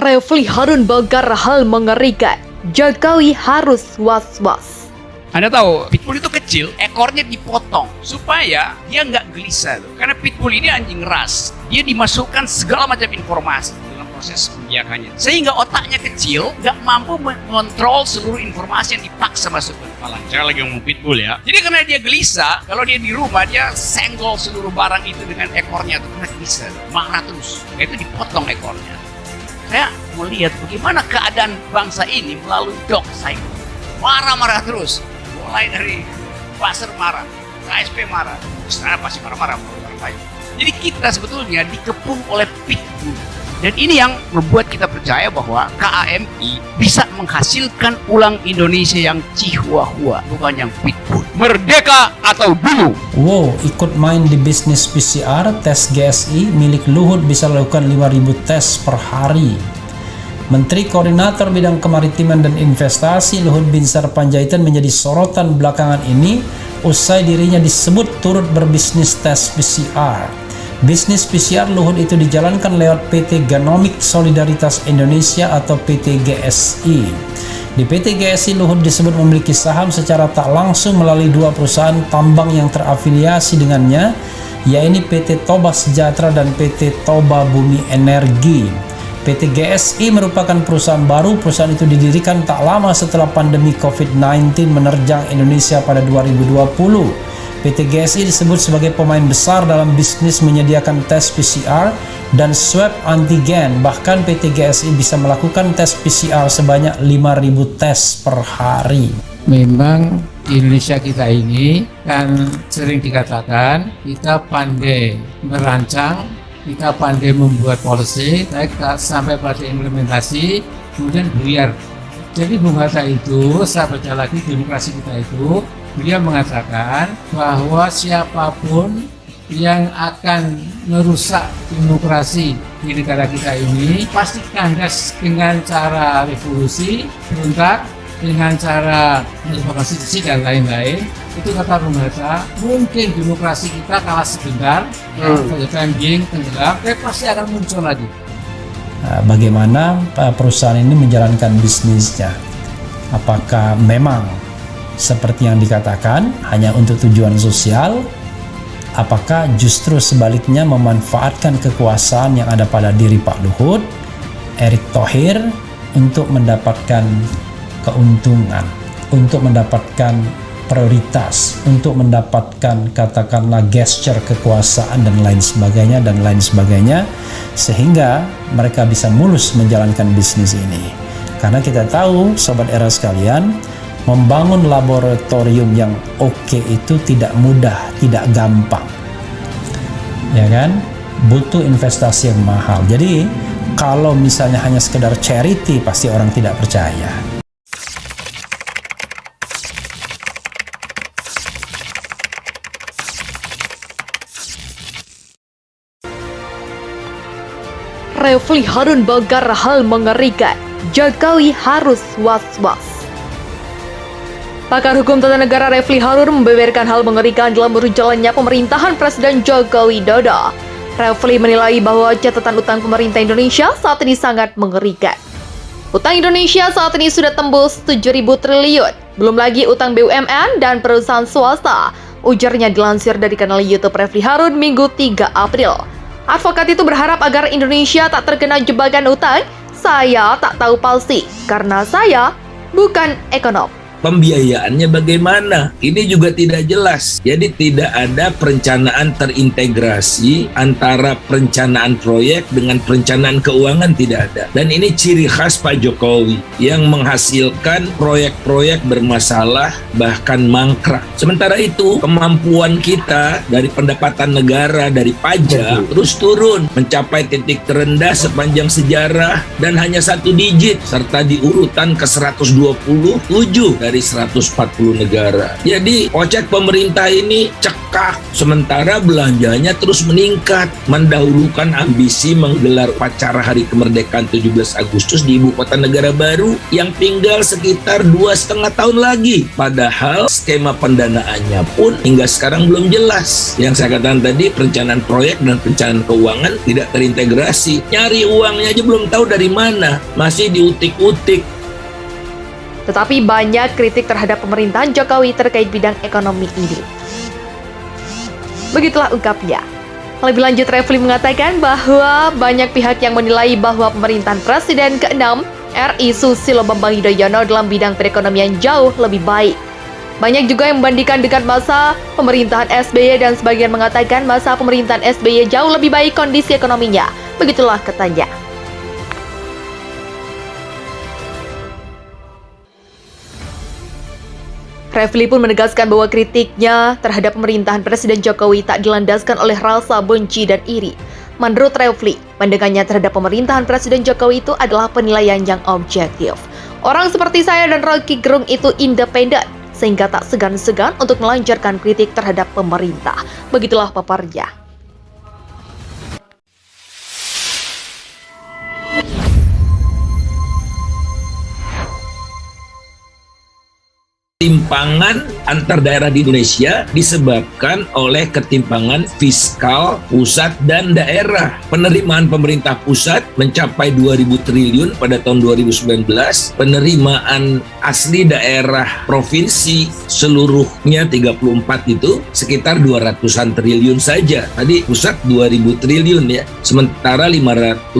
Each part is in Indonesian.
Refly Harun bongkar hal mengerikan. Jokowi harus was-was. Anda tahu, pitbull itu kecil, ekornya dipotong supaya dia nggak gelisah. Karena pitbull ini anjing ras, dia dimasukkan segala macam informasi dalam proses pembiakannya. Sehingga otaknya kecil, nggak mampu mengontrol seluruh informasi yang dipaksa masuk ke kepala. Saya lagi ngomong pitbull ya. Jadi karena dia gelisah, kalau dia di rumah, dia senggol seluruh barang itu dengan ekornya. Itu karena gelisah, marah terus. Itu dipotong ekornya. Saya melihat bagaimana keadaan bangsa ini melalui dog cycle. Marah-marah terus. Mulai dari pasar marah, KSP marah, istana pasti marah-marah. Jadi kita sebetulnya dikepung oleh pitbull. Dan ini yang membuat kita percaya bahwa KAMI bisa menghasilkan ulang Indonesia yang chihuahua, bukan yang pitbull. Merdeka atau dulu. Wow, ikut main di bisnis PCR, tes GSI milik Luhut bisa lakukan 5.000 tes per hari. Menteri Koordinator Bidang Kemaritiman dan Investasi Luhut Binsar Panjaitan menjadi sorotan belakangan ini usai dirinya disebut turut berbisnis tes PCR. Bisnis PCR Luhut itu dijalankan lewat PT Genomic Solidaritas Indonesia atau PT GSI. Di PT GSI Luhut disebut memiliki saham secara tak langsung melalui dua perusahaan tambang yang terafiliasi dengannya, yaitu PT Toba Sejahtera dan PT Toba Bumi Energi. PT GSI merupakan perusahaan baru. Perusahaan itu didirikan tak lama setelah pandemi COVID-19 menerjang Indonesia pada 2020. PT GSI disebut sebagai pemain besar dalam bisnis menyediakan tes PCR dan swab antigen. Bahkan PT GSI bisa melakukan tes PCR sebanyak 5.000 tes per hari. Memang Indonesia kita ini kan sering dikatakan kita pandai merancang, kita pandai membuat policy, tapi sampai pada implementasi kemudian buyar. Jadi Bung Hatta itu, saya baca lagi demokrasi kita itu, beliau mengatakan bahwa siapapun yang akan merusak demokrasi di negara kita ini pasti kandas dengan cara revolusi, berontak, dengan cara merubah konstitusi dan lain-lain. Itu kata Bung Hatta, mungkin demokrasi kita kalah sebentar, for the time being tenggelam, tapi pasti akan muncul lagi. Bagaimana perusahaan ini menjalankan bisnisnya? Apakah memang seperti yang dikatakan hanya untuk tujuan sosial? Apakah justru sebaliknya memanfaatkan kekuasaan yang ada pada diri Pak Luhut, Erick Thohir untuk mendapatkan keuntungan, untuk mendapatkan prioritas, untuk mendapatkan katakanlah gesture kekuasaan dan lain sebagainya, sehingga mereka bisa mulus menjalankan bisnis ini. Karena kita tahu, Sobat Era sekalian, membangun laboratorium yang oke itu tidak mudah, tidak gampang, ya kan? Butuh investasi yang mahal. Jadi kalau misalnya hanya sekedar charity, pasti orang tidak percaya. Refly Harun bongkar hal mengerikan. Jokowi harus was-was. Pakar Hukum Tata Negara Refly Harun membeberkan hal mengerikan dalam berjalannya pemerintahan Presiden Joko Widodo. Refly menilai bahwa catatan utang pemerintah Indonesia saat ini sangat mengerikan. Utang Indonesia saat ini sudah tembus 7.000 triliun. Belum lagi utang BUMN dan perusahaan swasta. Ujarnya dilansir dari kanal YouTube Refly Harun Minggu 3 April. Advokat itu berharap agar Indonesia tak terkena jebakan utang. Saya tak tahu pasti, karena saya bukan ekonom. Pembiayaannya bagaimana? Ini juga tidak jelas. Jadi tidak ada perencanaan terintegrasi antara perencanaan proyek dengan perencanaan keuangan, tidak ada. Dan ini ciri khas Pak Jokowi yang menghasilkan proyek-proyek bermasalah bahkan mangkrak. Sementara itu kemampuan kita dari pendapatan negara dari pajak terus turun mencapai titik terendah sepanjang sejarah dan hanya 1 digit serta di urutan ke 127 dari dari 140 negara. Jadi ojek pemerintah ini cekak, sementara belanjanya terus meningkat, mendahulukan ambisi menggelar upacara Hari Kemerdekaan 17 Agustus di ibu kota negara baru yang tinggal sekitar 2,5 tahun lagi. Padahal skema pendanaannya pun hingga sekarang belum jelas. Yang saya katakan tadi, perencanaan proyek dan perencanaan keuangan tidak terintegrasi. Nyari uangnya aja belum tahu dari mana, masih diutik-utik. Tetapi banyak kritik terhadap pemerintahan Jokowi terkait bidang ekonomi ini. Begitulah ungkapnya. Lebih lanjut, Refli mengatakan bahwa banyak pihak yang menilai bahwa pemerintahan Presiden ke-6 RI Susilo Bambang Yudhoyono dalam bidang perekonomian jauh lebih baik. Banyak juga yang membandingkan dengan masa pemerintahan SBY dan sebagian mengatakan masa pemerintahan SBY jauh lebih baik kondisi ekonominya. Begitulah katanya. Refli pun menegaskan bahwa kritiknya terhadap pemerintahan Presiden Jokowi tak dilandaskan oleh rasa benci dan iri. Menurut Refli, pandangannya terhadap pemerintahan Presiden Jokowi itu adalah penilaian yang objektif. Orang seperti saya dan Rocky Gerung itu independen, sehingga tak segan-segan untuk melancarkan kritik terhadap pemerintah. Begitulah paparnya. Ketimpangan antar daerah di Indonesia disebabkan oleh ketimpangan fiskal pusat dan daerah. Penerimaan pemerintah pusat mencapai 2.000 triliun pada tahun 2019. Penerimaan asli daerah provinsi seluruhnya 34 itu sekitar 200-an triliun saja. Tadi pusat 2.000 triliun ya. Sementara 514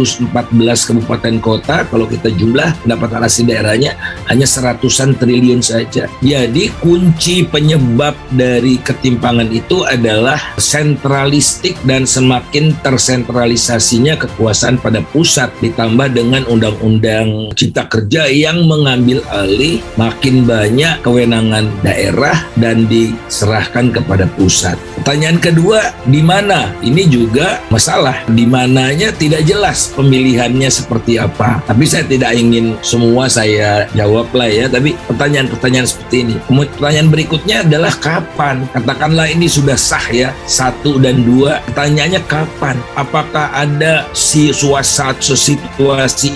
kabupaten kota kalau kita jumlah pendapatan asli daerahnya hanya 100-an triliun saja. Jadi kunci penyebab dari ketimpangan itu adalah sentralistik dan semakin tersentralisasinya kekuasaan pada pusat ditambah dengan undang-undang Cipta Kerja yang mengambil alih makin banyak kewenangan daerah dan diserahkan kepada pusat. Pertanyaan kedua, di mana? Ini juga masalah. Di mananya tidak jelas pemilihannya seperti apa. Tapi saya tidak ingin semua saya jawab lah ya, tapi pertanyaan-pertanyaan seperti ini. Kemudian pertanyaan berikutnya adalah kapan? Katakanlah ini sudah sah ya, 1 dan 2. Pertanyaannya kapan? Apakah ada situasi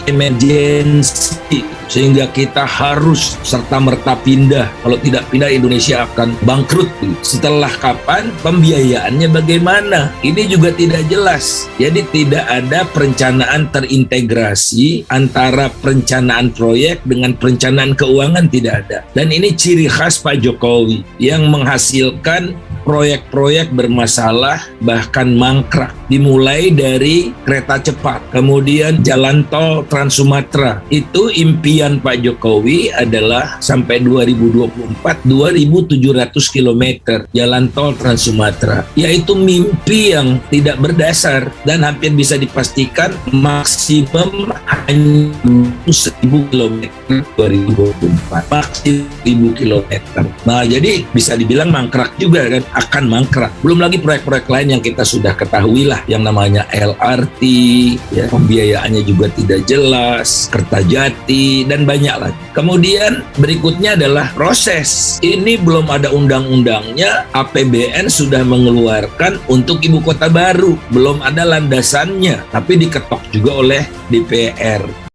emergensi sehingga kita harus serta-merta pindah? Kalau tidak pindah, Indonesia akan bangkrut. Setelah kapan? Pembiayaannya bagaimana? Ini juga tidak jelas. Jadi tidak ada perencanaan terintegrasi antara perencanaan proyek dengan perencanaan keuangan, tidak ada. Dan ini ciri khas Pak Jokowi yang menghasilkan proyek-proyek bermasalah bahkan mangkrak. Dimulai dari kereta cepat, kemudian jalan tol Trans Sumatera. Itu impian Pak Jokowi adalah sampai 2024 2.700 km jalan tol Trans Sumatera. Yaitu mimpi yang tidak berdasar dan hampir bisa dipastikan maksimum hanya 1.000 km 2024. Maksimum 1.000 km. Nah, jadi bisa dibilang mangkrak juga kan, akan mangkrak. Belum lagi proyek-proyek lain yang kita sudah ketahui lah, yang namanya LRT, ya, pembiayaannya juga tidak jelas, Kertajati, dan banyak lagi. Kemudian berikutnya adalah proses. Ini belum ada undang-undangnya, APBN sudah mengeluarkan untuk ibu kota baru, belum ada landasannya, tapi diketok juga oleh DPR.